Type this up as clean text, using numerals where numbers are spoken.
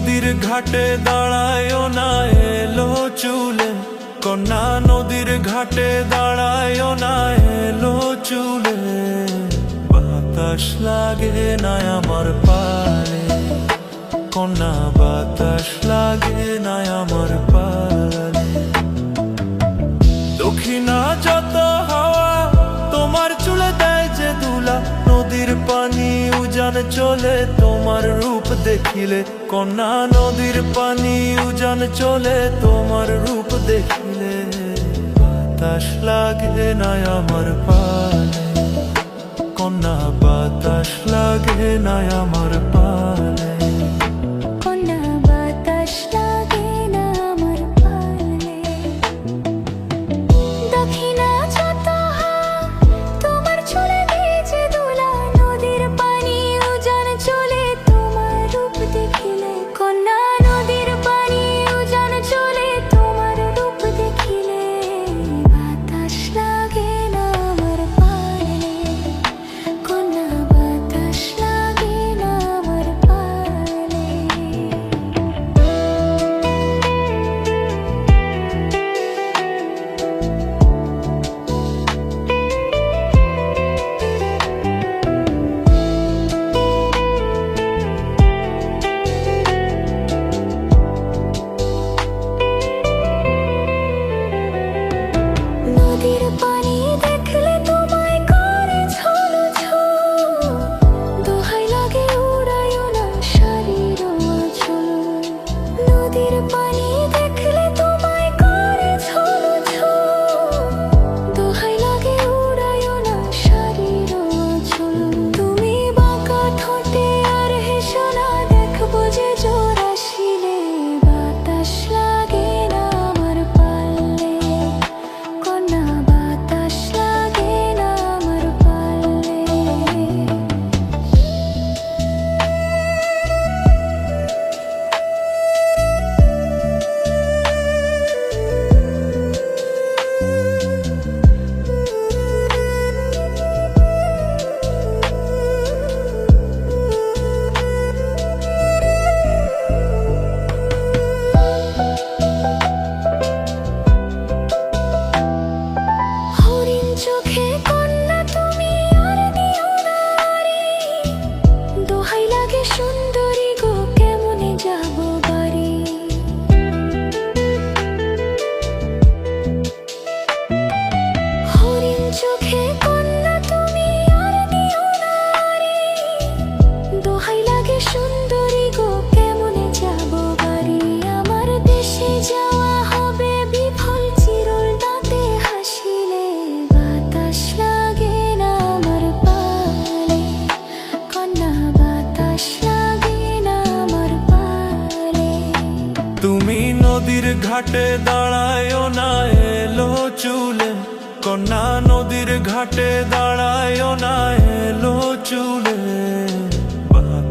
নদীর ঘাটে দাঁড়ায়ও না এলো চুলে, কন্যা নদীর ঘাটে দাঁড়ায়ও না এলো চুলে। বাতাস লাগে না আমার পালে, কন্যা বাতাস লাগে না আমার পালে। দক্ষিণা যত হাওয়া তোমার চুলে দেয় যে দুলা, নদীর পানি উজান চলে তোমার রূপ দেখিলে, কন্যা নদীর পানি উজান চলে তোমার রূপ দেখিলে। বাতাস লাগে না আমার পালে, কন্যা বাতাস লাগে না আমার পালে। কন্যা বাতাস লাগে না আমার পালে। দক্ষিণা যত তোমার চুলে দেয় যে দুলা, নদীর পানি উজান চলে তোমার রূপ দেখিলে, কন্যা নদীর পানি উজান চলে তোমার রূপ দেখিলে। বাতাস লাগে না আমার পালে, কন্যা বাতাস লাগে না আমার পালে। নদীর পানি দেখলে তোমায় করে ঝোলো ঝো, দোহাই লাগে উড়াইও না শাড়ির আঁচল। নদীর পানি দেখলে তোমায় করে ঝোলো ঝো, দোহাই লাগে উড়াইও না শাড়ির আঁচল। তুমি বাঁকা ঠোঁটে আর হেসো না, দেখবো যে জোর আসিলে। বাতাস লাগে না আমার পালে, কন্যা বাতাস লাগে না আমার পালে। হরিণ চোখে কন্যা তুমি আর দিও না রে, দোহাই লাগে সুন্দরী গো কেমনে যাব বাড়ি। হরিণ চোখে কন্যা তুমি আর দিও না রে, দোহাই লাগে সুন্দরী গো কেমনে যাব বাড়ি। আমার দেশে যাওয়া হবে বিফল চিরল দাঁতে হাসিলে। বাতাস লাগে না আমার পালে, কন্যা বাতাস লাগে না আমার পালে। তুমি নদীর ঘাটে দাঁড়ায়ও না এলো চুলে, কন্যা নদীর ঘাটে দাঁড়ায়ও না এলো চুলে।